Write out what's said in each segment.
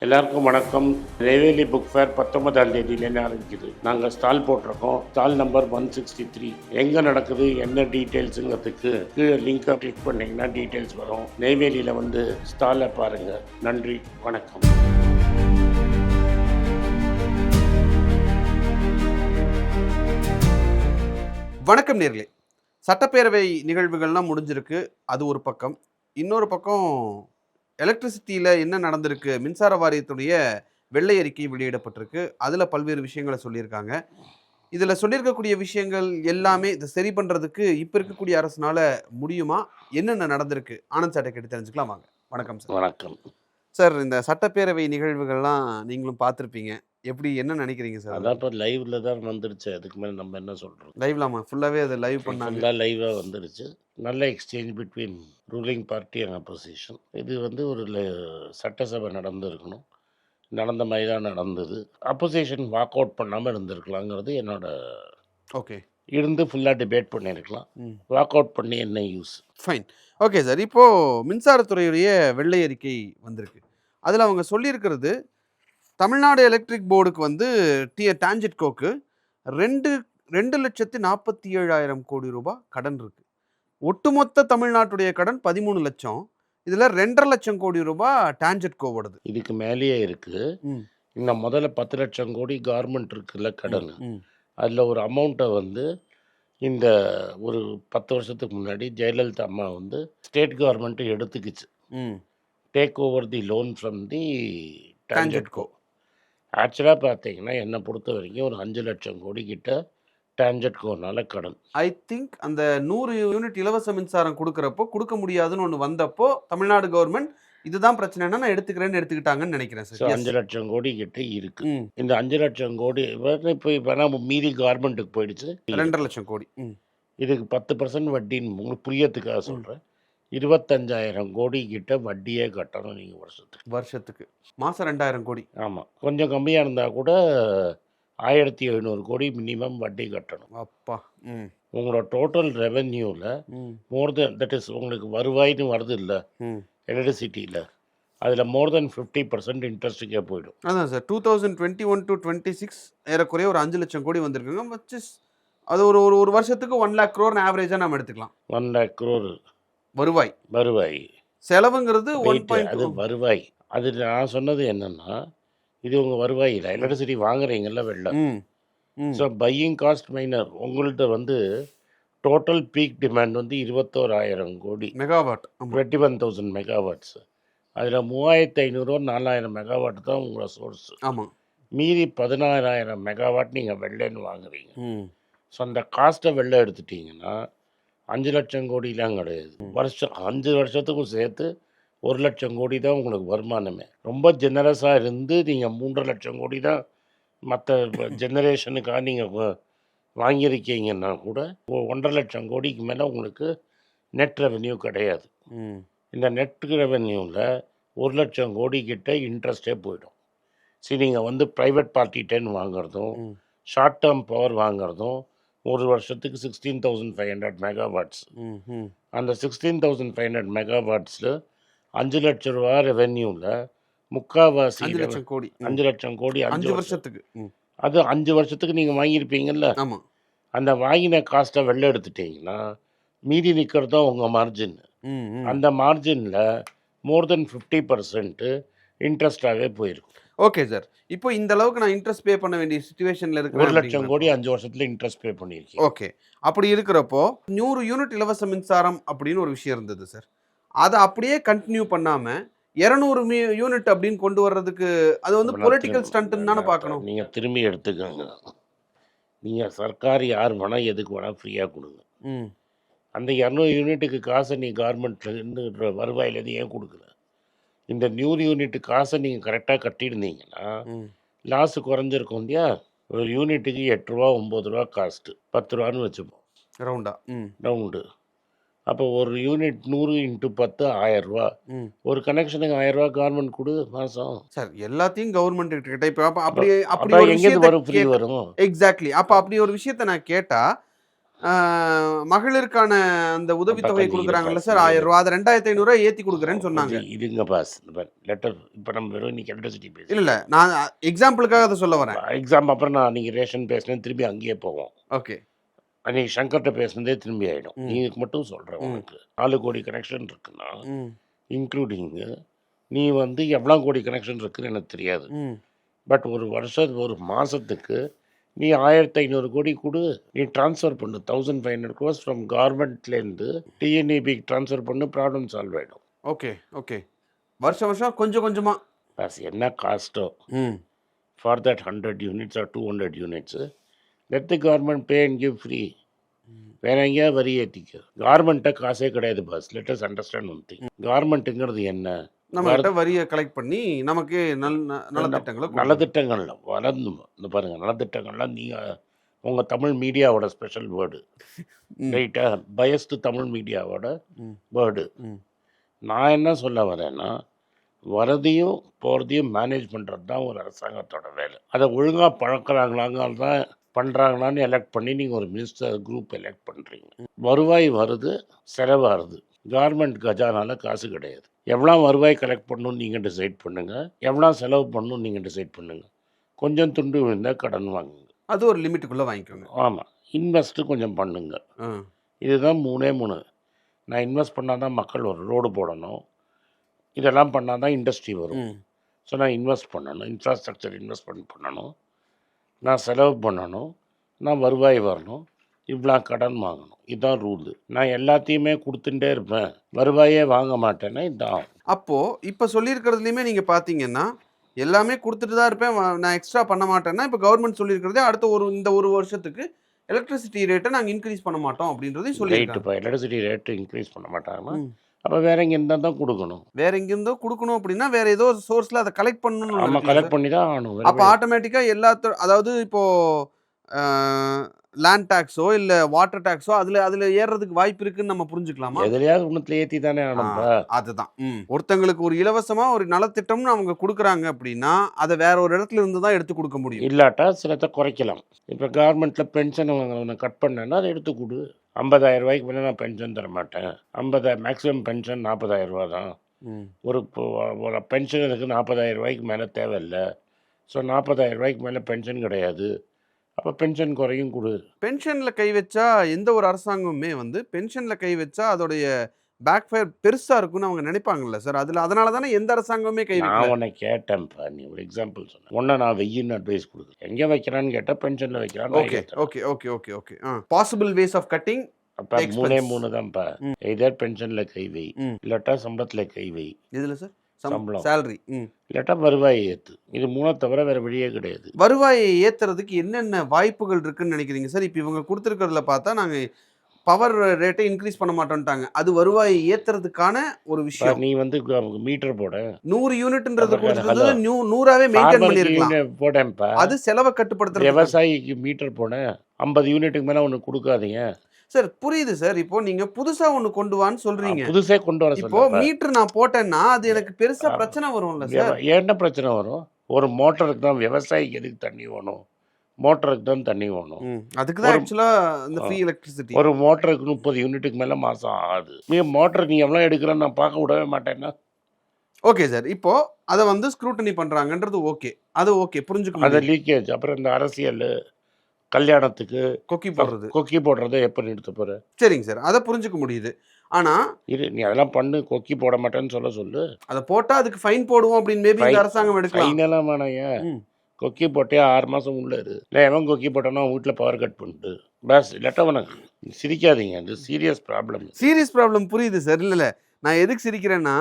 எல்லாருக்கும் வணக்கம். Neyveli book fair 19ஆம் தேதியிலேருந்து ஆரம்பிக்குது. நாங்கள் ஸ்டால் போட்டிருக்கோம். Stall number 163. எங்கே நடக்குது, என்ன டீட்டெயில்ஸுங்கிறதுக்கு கீழே லிங்கை கிளிக் பண்ணிங்கன்னா டீட்டெயில்ஸ் வரும். நெய்வேலியில் வந்து ஸ்டாலை பாருங்கள். நன்றி, வணக்கம். வணக்கம் நேர்களே. சட்டப்பேரவை நிகழ்வுகள்லாம் முடிஞ்சிருக்கு, அது ஒரு பக்கம். இன்னொரு பக்கம் எலக்ட்ரிசிட்டியில் என்ன நடந்திருக்கு, மின்சார வாரியத்துடைய வெள்ளை அறிக்கை வெளியிடப்பட்டிருக்கு. அதில் பல்வேறு விஷயங்களை சொல்லியிருக்காங்க. இதில் சொல்லியிருக்கக்கூடிய விஷயங்கள் எல்லாமே இதை சரி பண்ணுறதுக்கு இப்போ இருக்கக்கூடிய அரசுனால முடியுமா, என்னென்ன நடந்திருக்கு, ஆனந்த் சாட்டை கேட்டு தெரிஞ்சுக்கலாம் வாங்க. வணக்கம் சார். வணக்கம் சார். இந்த சட்டப்பேரவை நிகழ்வுகள்லாம் நீங்களும் பார்த்துருப்பீங்க, எப்படி என்ன நினைக்கிறீங்க சார்? அதான் இப்போ லைவில் தான் வந்துருச்சு. அதுக்கு மேலே நம்ம என்ன சொல்கிறோம்? லைவ்லாமா? ஃபுல்லாகவே அதை லைவ் பண்ணாங்க. ஃபுல்லாக லைவாக வந்துருச்சு. நல்ல exchange between ruling party and opposition. இது வந்து ஒரு சட்டசபை நடந்திருக்கணும், நடந்த மாதிரி தான் நடந்தது. அப்போசிஷன் வாக் அவுட் பண்ணாமல் இருந்திருக்கலாங்கிறது என்னோட. ஓகே. இருந்து ஃபுல்லாக டிபேட் பண்ணியிருக்கலாம். வாக் அவுட் பண்ணி என்ன யூஸ்? ஃபைன். Okay sir. இப்போது மின்சாரத்துறையுடைய வெள்ளை அறிக்கை வந்திருக்கு. அதில் அவங்க சொல்லியிருக்கிறது, தமிழ்நாடு எலக்ட்ரிக் போர்டுக்கு வந்து டான்ஜெட்கோக்கு 2,47,000 கோடி ரூபாய் கடன் இருக்குது. ஒட்டுமொத்த தமிழ்நாட்டுடைய கடன் 13 லட்சம். இதில் 2.5 லட்சம் கோடி ரூபாய் டான்ஜெட்கோவோடது. இதுக்கு மேலேயே இருக்குது. இன்னும் முதல்ல 10 லட்சம் கோடி கவர்மெண்ட் இருக்குல்ல கடன், அதில் ஒரு அமௌண்ட்டை வந்து இந்த ஒரு 10 வருஷத்துக்கு முன்னாடி ஜெயலலிதா அம்மா வந்து ஸ்டேட் கவர்மெண்ட்டு எடுத்துக்கிச்சு. Take over the loan from the TANGEDCO. ஆக்சுவலாக பார்த்தீங்கன்னா என்னை பொறுத்த வரைக்கும் ஒரு 5 லட்சம் கோடி கிட்ட டான்ஜெட்கோனால கடன். ஐ திங்க் அந்த 100 யூனிட் இலவச மின்சாரம் கொடுக்க முடியாதுன்னு ஒன்று வந்தப்போ தமிழ்நாடு கவர்மெண்ட் இதுதான் பிரச்சனைனா நான் எடுத்துக்கிட்டாங்கன்னு நினைக்கிறேன் சார். 5 லட்சம் கோடி கிட்ட இருக்கு. இந்த 5 லட்சம் கோடி இப்போ மீதி கவர்மெண்ட்டுக்கு போயிடுச்சு 2.5 லட்சம் கோடி. இதுக்கு 10% வட்டின்னு உங்களுக்கு புரியறதுக்காக சொல்கிறேன். 25,000 கோடி கிட்ட வட்டியே கட்டணும் நீங்கள் வருஷத்துக்கு. மாதம் 2,000 கோடி. ஆமாம், கொஞ்சம் கம்மியாக இருந்தால் கூட 1,700 கோடி மினிமம் வட்டி கட்டணும். அப்பா. உங்களோட டோட்டல் ரெவென்யூவில் மோர் தென் தட் இஸ் உங்களுக்கு வருவாய்னு வருது இல்லை எலக்ட்ரிசிட்டியில், அதில் மோர் தென் 50% இன்ட்ரெஸ்ட்டுக்கே போயிடும். அதான் சார் 2021 to 26 ஏறக்குறைய ஒரு 5 லட்சம் கோடி வந்திருக்குங்க. அது ஒரு வருஷத்துக்கு 1 lakh crore ஆவரேஜாக நம்ம எடுத்துக்கலாம். 1 lakh crore வருவாய். செலவுங்கிறது 1. அது வருவாய். அது நான் சொன்னது என்னென்னா, இது உங்கள் வருவாய் இல்லை, எலக்ட்ரிசிட்டி வாங்குறீங்கல்ல வெளில. ஸோ பையிங் காஸ்ட் மைனர் உங்கள்கிட்ட வந்து டோட்டல் பீக் டிமாண்ட் வந்து 21,000 கோடி மெகாவாட், 21,000 மெகாவாட்ஸ். அதில் 3,500 4,000 மெகாவாட் தான் உங்களோட சோர்ஸ். ஆமாம். மீதி 16,000 மெகாவாட் நீங்கள் வெளிலன்னு வாங்குறீங்க. ஸோ அந்த காஸ்ட்டை வெளில எடுத்துட்டிங்கன்னா 5 லட்சம் கோடிலாம் கிடையாது. 5 வருஷத்துக்கும் சேர்த்து 1 லட்சம் கோடி தான் உங்களுக்கு வருமானமே. ரொம்ப ஜெனரஸாக இருந்து நீங்கள் 3.5 லட்சம் கோடி தான் மற்ற ஜெனரேஷனுக்காக நீங்கள் வாங்கியிருக்கீங்கன்னா கூட 1.5 லட்சம் கோடிக்கு மேலே உங்களுக்கு நெட் ரெவென்யூ கிடையாது. இந்த நெட் ரெவென்யூவில் 1 லட்சம் கோடி கிட்ட இன்ட்ரெஸ்டே போயிடும். சரி, நீங்கள் வந்து ப்ரைவேட் பார்ட்டிகிட்டேன்னு வாங்குறதும் ஷார்ட் டேர்ம் பவர் வாங்குறதும் ஒரு வருஷத்துக்கு 16,500 மெகாவாட்ஸ். அந்த 16,500 மெகாவாட்ஸில் 5 லட்சம் ரூபா ரெவென்யூவில் முக்கால்வாசி 5 லட்சம் கோடி 5 லட்சம் கோடி 5 வருஷத்துக்கு. அது 5 வருஷத்துக்கு நீங்கள் வாங்கியிருப்பீங்கல்ல. ஆமாம். அந்த வாங்கின காஸ்ட்டை வெளில எடுத்துட்டிங்கன்னா மீதி நிற்கிறது தான் உங்கள் மார்ஜின். அந்த மார்ஜினில் மோர் தென் 50% இன்ட்ரெஸ்டாகவே போயிருக்கும். Okay sir. இப்போ இந்த அளவுக்கு நான் இன்ட்ரெஸ்ட் பே பண்ண வேண்டிய சிச்சுவேஷனில் இருக்கு. 1 லட்சம் கோடி 5 வருஷத்தில் இன்ட்ரெஸ்ட் பே பண்ணியிருக்கேன். ஓகே. அப்படி இருக்கிறப்போ 100 யூனிட் இலவச மின்சாரம் அப்படின்னு ஒரு விஷயம் இருந்தது சார். அதை அப்படியே கண்டினியூ பண்ணாமல் 200 யூனிட் அப்படின்னு கொண்டு வர்றதுக்கு அது வந்து பொலிட்டிக்கல் ஸ்டண்ட்டுன்னு தானே பார்க்கணும். நீங்கள் திரும்பி எடுத்துக்கோங்க. நீங்கள் சர்க்கார் யார் வேணால் எதுக்கு வேணால் ஃப்ரீயாக கொடுங்க. அந்த 200 யூனிட்டுக்கு காசை நீ கவர்மெண்ட்லேருந்து வருவாயிலேருந்து ஏன் கொடுக்கல? இந்த 100 யூனிட்டு காசை நீங்கள் கரெக்டாக கட்டியிருந்தீங்கன்னா லாஸு குறைஞ்சிருக்கும் இல்லையா? ஒரு யூனிட்டுக்கு 8 ரூபா 9 ரூபா காஸ்ட்டு, 10 ரூபான்னு வச்சுப்போம் ரவுண்டு. அப்போ ஒரு யூனிட் 100 × 10 1000 ரூபா. ஒரு கனெக்ஷனுக்கு 1000 ரூபா கவர்மெண்ட் கொடு மாதம். சார் எல்லாத்தையும் கவர்மெண்ட் கிட்ட இப்போ அப்படி எங்கேருந்து வரும்? ஃப்ரீ வரும். எக்ஸாக்ட்லி. அப்போ அப்படி ஒரு விஷயத்தை நான் கேட்டால் மகளிருக்கான அந்த உதவித்தொகை கொடுக்குறாங்கல்ல சார் 1000 ரூபா, அதை 2500 ஏற்றி கொடுக்குறேன்னு சொன்னாங்க. இதுங்க பாஸ் லெட்டர் இப்போ நம்ம வெறும் இன்னைக்கு எலக்ட்ரிசிட்டி பேசி இல்லை நான் எக்ஸாம்பிளுக்காக அதை சொல்ல வரேன். எக்ஸாம் அப்புறம் நான் நீங்கள் ரேஷன் பேசினேன் திரும்பி அங்கேயே போவோம். ஓகே. அன்றைக்கி சங்கர்கிட்ட பேசுனதே திரும்பி ஆகிடும். இதுக்கு மட்டும் சொல்கிறேன், உனக்கு 4 கோடி கனெக்ஷன் இருக்குன்னா இன்க்ளூடிங்கு நீ வந்து எவ்வளோ கோடி கனெக்ஷன் இருக்குன்னு எனக்கு தெரியாது. பட் ஒரு மாதத்துக்கு நீ 1500 கோடி கொடு, நீ ட்ரான்ஸ்ஃபர் பண்ணு 1500 crores ஃப்ரம் கவர்மெண்ட்லேருந்து டிஎன்இபிக்கு ட்ரான்ஸ்ஃபர் பண்ணு, ப்ராப்ளம் சால்வ் ஆகிடும். Okay okay. வருஷம் வருஷம் கொஞ்சம் கொஞ்சமாக பஸ் என்ன காஸ்ட்டோ for that 100 units or 200 units let the government pay and give free. வேற எங்கேயா வரி ஏற்றிக்க. கவர்மெண்ட்டை காசே கிடையாது boss. Let us understand one thing. கவர்மெண்ட்டுங்கிறது என்ன? நம்மகிட்ட வரியை கலெக்ட் பண்ணி நமக்கு நலத்திட்டங்கள்ல வளர்ந்து இந்த பாருங்கள், நலத்திட்டங்கள்லாம் நீங்கள் உங்கள் தமிழ் மீடியாவோட ஸ்பெஷல் வேர்டு ரைட்டா, பயஸ்டு தமிழ் மீடியாவோட வேர்டு. நான் என்ன சொல்ல வரேன்னா, வரதையும் போகிறதையும் மேனேஜ் பண்ணுறது தான் ஒரு அரசாங்கத்தோட வேலை. அதை ஒழுங்காக பழக்கிறாங்களாங்க தான் பண்ணுறாங்களான்னு எலெக்ட் பண்ணி நீங்கள் ஒரு மினிஸ்டர் குரூப் எலெக்ட் பண்ணுறீங்க. வருவாய் வருது, செலவாகுது. கவர்மெண்ட் கஜானால காசு கிடையாது. எவ்வளோ வருவாய் கலெக்ட் பண்ணணும்னு நீங்கள் டிசைட் பண்ணுங்கள், எவ்வளோ செலவு பண்ணணும்னு நீங்கள் டிசைட் பண்ணுங்கள். கொஞ்சம் துண்டு விழுந்தால் கடன் வாங்குங்க, அது ஒரு லிமிட்டுக்குள்ளே வாங்கிக்கோங்க. ஆமாம், இன்வெஸ்ட்டு கொஞ்சம் பண்ணுங்க. இதுதான் 3 நான் இன்வெஸ்ட் பண்ணால் தான் மக்கள் ஒரு ரோடு போடணும், இதெல்லாம் பண்ணால் தான் இண்டஸ்ட்ரி வரும். ஸோ நான் இன்வெஸ்ட் பண்ணணும், இன்ஃப்ராஸ்ட்ரக்சர் இன்வெஸ்ட்மெண்ட் பண்ணணும், நான் செலவு பண்ணணும், நான் வருவாய் வரணும், இவ்வளோ கடன் வாங்கணும். இதுதான் ரூலு. நான் எல்லாத்தையுமே கொடுத்துட்டே இருப்பேன், வருவாயே வாங்க மாட்டேன்னா இதுதான். அப்போது இப்போ சொல்லியிருக்கிறதுலையுமே நீங்கள் பார்த்தீங்கன்னா எல்லாமே கொடுத்துட்டு தான் இருப்பேன், நான் எக்ஸ்ட்ரா பண்ண மாட்டேன்னா இப்போ கவர்மெண்ட் சொல்லியிருக்கிறதே அடுத்த இந்த ஒரு வருஷத்துக்கு எலக்ட்ரிசிட்டி ரேட்டை நாங்கள் இன்க்ரீஸ் பண்ண மாட்டோம் அப்படின்றதையும் சொல்லிட்டு. இப்போ எலக்ட்ரிசிட்டி ரேட்டு இன்க்ரீஸ் பண்ண மாட்டாங்கன்னா அப்போ வேற எங்கே இருந்தால் தான் கொடுக்கணும். வேற எங்கேருந்தோ கொடுக்கணும் அப்படின்னா வேற ஏதோ சோர்ஸில் அதை கலெக்ட் பண்ணணும். நம்ம கலெக்ட் பண்ணி தான் ஆகணும். அப்போ ஆட்டோமேட்டிக்காக அதாவது இப்போது லேண்ட் டேக்ஸோ இல்லை வாட்டர் டேக்ஸோ அதில் ஏறுறதுக்கு வாய்ப்பு இருக்குன்னு நம்ம புரிஞ்சுக்கலாமா? எதுலையாவது ஒன்றுத்துல ஏற்றி தானே ஆகணும். அதுதான் ஒருத்தங்களுக்கு ஒரு இலவசமாக ஒரு நலத்திட்டம்னு அவங்க கொடுக்குறாங்க அப்படின்னா அதை வேற ஒரு இடத்துல இருந்து தான் எடுத்து கொடுக்க முடியும். இல்லாட்டா சிலத்தை குறைக்கலாம். இப்போ கவர்மெண்ட்டில் பென்ஷன் கட் பண்ணேன்னா அதை எடுத்து கொடு. 50,000 ரூபாய்க்கு மேலே நான் பென்ஷன் தர மாட்டேன். 50 மேக்ஸிமம் பென்ஷன் 40,000 ரூபா தான். ஒரு பென்ஷனருக்கு 40,000 ரூபாய்க்கு மேலே தேவையில்லை. ஸோ 40,000 ரூபாய்க்கு மேலே பென்ஷன் கிடையாது. அப்போ பென்ஷன் குறையும் கொடு. பென்ஷனில் கை வச்சா எந்த ஒரு அரசாங்கமுமே பென்ஷனில் கை வச்சா அதோடைய பேக் ஃபயர் பெருசாக இருக்குன்னு அவங்க நினைப்பாங்கல்ல சார். அதனால தானே எந்த அரசாங்கமே கை வைக்கல. நான் உன்னை கேட்டேன்ப்பா, நீ ஒரு எக்ஸாம்பிள் சொன்னேன். ஒன்றை நான் வெய்யின்னு அட்வைஸ் கொடுக்குறேன். எங்கே வைக்கிறான்னு கேட்டால் பென்ஷனில் வைக்கிறான்னு. Okay okay okay okay okay. Possible ways of cutting அப்போ 3 தான்ப்பா. எதர் பென்ஷனில் கை வை, இல்லாட்டா சம்பளத்தில் கை வை. இதில் சார் சம்பளம், சேலரி, இல்லாட்டா வருவாயை ஏற்று. இது 3 தவிர வேறு வழியே கிடையாது. வருவாயை ஏற்றுறதுக்கு என்னென்ன வாய்ப்புகள் இருக்குன்னு நினைக்கிறீங்க சார்? இப்போ இவங்க கொடுத்துருக்கிறதுல பார்த்தா நாங்கள் பவர் ரேட்டை இன்க்ரீஸ் பண்ண மாட்டோம்ட்டாங்க. அது வருவாயை ஏற்றுறதுக்கான ஒரு விஷயம். நீ மீட்டர் போட 100 யூனிட்ன்றது கொடுத்துருந்தது 100ஆவே மெயின்டைன் பண்ணிருக்கலாம். போட்டேன்ப்பா. அது செலவை கட்டுப்படுத்துறது. விவசாயிக்கு மீட்டர் போட 50 யூனிட்டுக்கு மேலே ஒன்று கொடுக்காதீங்க சார். புரியுது சார். இப்போ நீங்க புதுசா ஒன்று கொண்டு வான்னு சொல்றீங்க. புதுசே கொண்டு வர. இப்போ மீட்டர் நான் போட்டேன்னா அது எனக்கு பெருசா பிரச்சனை வரும்ல சார்? என்ன பிரச்சனை வரும்? ஒரு மோட்டருக்கு தான், விவசாயிக்கு எதுக்கு தண்ணி வேணும்? மோட்டருக்கு தான் தண்ணி வேணும். அதுக்கு தான் ஆக்சுவலா இந்த ஃப்ரீ எலக்ட்ரிசிட்டி. ஒரு மோட்டருக்கு 30 யூனிட்டுக்கு மேலே மாதம் ஆகுது. மோட்டர் நீ எவ்வளோ எடுக்கிறன்னு நான் பார்க்க விடவே மாட்டேன்னா. Okay sir. இப்போ அதை ஸ்க்ரூட்டனி பண்றாங்கன்றது ஓகே, அது ஓகே, புரிஞ்சுக்கணும். அது லீக்கேஜ். அப்புறம் இந்த அரசியல் கல்யாணத்துக்கு கொக்கி போடுறதை எப்போ நிறுத்த போற? சரிங்க சார், அதை புரிஞ்சுக்க முடியுது. ஆனா நீ அதெல்லாம் பண்ணு, கொக்கி போட மாட்டேன்னு சொல்லு. அதை போட்டா அதுக்கு ஃபைன் போடுவோம் அப்படின்னு மேபி இந்த அரசாங்கம் எடுக்கலாம். ஃபைனெல்லாம் வேணாம். கொக்கி போட்டே 6 மாதம் உள்ள இரு. இல்லை எவன் கொக்கி போட்டானோ வீட்டில் பவர் கட் பண்ணிட்டு பஸ். இல்லாட்டா உனக்கு சிரிக்காதீங்க, அது சீரியஸ் ப்ராப்ளம். புரியுது சார். இல்லை நான் எதுக்கு சிரிக்கிறேன்னா,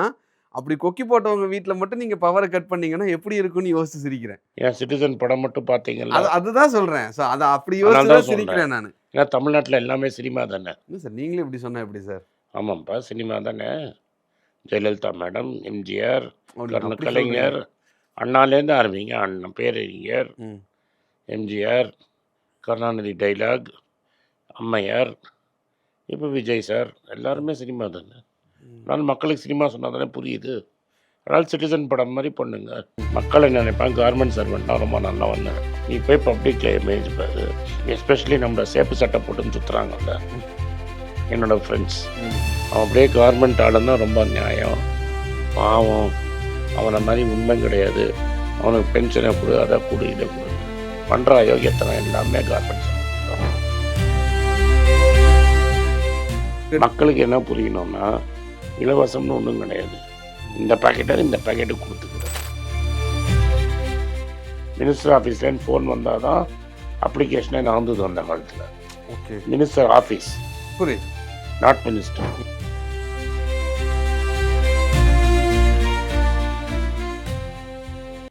அப்படி கொக்கி போட்டவங்க வீட்டில் மட்டும் நீங்கள் பவரை கட் பண்ணீங்கன்னா எப்படி இருக்குன்னு யோசிச்சு சிரிக்கிறேன். ஏன் சிட்டிசன் படம் மட்டும் பார்த்தீங்களா? அதுதான் சொல்கிறேன். ஸோ அதை அப்படி யோசிச்சு சிரிக்கிறேன் நான். ஏன்னா தமிழ்நாட்டில் எல்லாமே சினிமா தானே. இல்லை சார், நீங்களே இப்படி சொன்னால் எப்படி சார்? ஆமாம்ப்பா, சினிமா தானே. ஜெயலலிதா மேடம், எம்ஜிஆர், கலைஞர், அண்ணாலேருந்து ஆரம்பிங்க. அண்ணன் பேரறிஞர், எம்ஜிஆர், கருணாநிதி டைலாக், அம்மையார், இப்போ விஜய் சார், எல்லாருமே சினிமா தானே. நான் மக்களுக்கு சினிமா சொன்னால் தானே புரியுது. அதனால் சிட்டிசன் படம் மாதிரி பண்ணுங்க. மக்களை நினைப்பாங்க கவர்மெண்ட் சர்வெண்ட்னா ரொம்ப நல்லா வந்தேன். நீ போய் பப்ளிக்கில் இமேஜ் பாரு, எஸ்பெஷலி நம்ம சேப்பு சட்டை போட்டுன்னு சுற்றுறாங்கல்ல என்னோட ஃப்ரெண்ட்ஸ், அவன் அப்படியே கவர்மெண்ட் ஆளுன்னா ரொம்ப நியாயம். பாவம், அவனை மாதிரி உண்மை கிடையாது. அவனுக்கு பென்ஷனை கொடு, அதை கொடு, இதை கொடு பண்ணுற அயோக்கியத்தனை எல்லாமே கவர்மெண்ட் சர்வெண்ட். மக்களுக்கு என்ன புரியணும்னா இலவசம்னு ஒன்றும் கிடையாது. இந்த பாக்கெட்டை இந்த பாக்கெட்டு கொடுத்துக்கிறேன். மினிஸ்டர் ஆஃபீஸ்லேருந்து ஃபோன் வந்தால் தான் அப்ளிகேஷனே நடந்தது அந்த காலத்தில். ஓகே, மினிஸ்டர் ஆஃபீஸ், புரியுது, நாட் மினிஸ்டர்.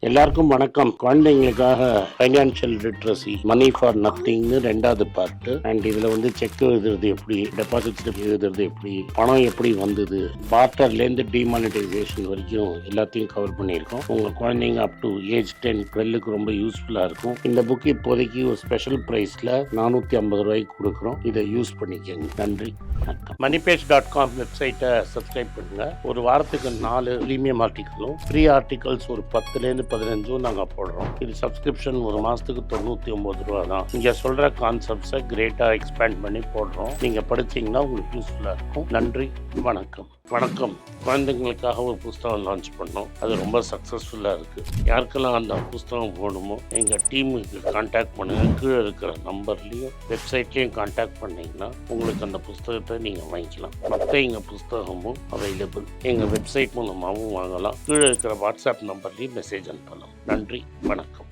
எல்லாருக்கும் வணக்கம். குழந்தைங்களுக்காக ஃபைனான்ஷியல் லிட்ரஸி, மணி ஃபார் நத்திங்னு 2வது பார்ட்டு. அண்ட் இதில் செக் எழுதுறது எப்படி, டெபாசிட் ஸ்லிப் எழுதுறது எப்படி, பணம் எப்படி வந்தது, பார்ட்டர்லேருந்து டிமானிட்டைசேஷன் வரைக்கும் எல்லாத்தையும் கவர் பண்ணியிருக்கோம். உங்கள் குழந்தைங்க அப் டு ஏஜ் 10-12க்கு ரொம்ப யூஸ்ஃபுல்லாக இருக்கும். இந்த புக் இப்போதைக்கு ஒரு ஸ்பெஷல் ப்ரைஸில் 450 ரூபாய்க்கு கொடுக்குறோம். இதை யூஸ் பண்ணிக்கங்க. நன்றி, வணக்கம். moneypage.com வெப்சைட்டை சப்ஸ்கிரைப் பண்ணுங்கள். ஒரு வாரத்துக்கு 4 ப்ரீமியம் ஆர்டிக்கலும் ஃப்ரீ ஆர்டிகல்ஸ் ஒரு 10லேருந்து 15 நாங்கள் போடுறோம். இது சப்ஸ்கிரிப்ஷன் ஒரு மாதத்துக்கு 99 ரூபா தான். இங்கே சொல்கிற கான்செப்ட்ஸை கிரேட்டாக எக்ஸ்பேண்ட் பண்ணி போடுறோம். நீங்கள் படித்தீங்கன்னா உங்களுக்கு யூஸ்ஃபுல்லாக இருக்கும். நன்றி, வணக்கம். வணக்கம். குழந்தைங்களுக்காக ஒரு புஸ்தகம் லான்ச் பண்ணோம். அது ரொம்ப சக்ஸஸ்ஃபுல்லாக இருக்குது. யாருக்கெல்லாம் அந்த புஸ்தகம் போடணுமோ எங்கள் டீமுக்கு கான்டாக்ட் பண்ணுங்கள். கீழே இருக்கிற நம்பர்லேயும் வெப்சைட்லேயும் கான்டாக்ட் பண்ணிங்கன்னா உங்களுக்கு அந்த புஸ்தகத்தை நீங்கள் வாங்கிக்கலாம். மற்ற எங்கள் புஸ்தகமும் அவைலபிள். எங்கள் வெப்சைட் மூலமாகவும் வாங்கலாம். கீழே இருக்கிற வாட்ஸ்அப் நம்பர்லேயும் மெசேஜ் அனுப்பலாம். நன்றி, வணக்கம்.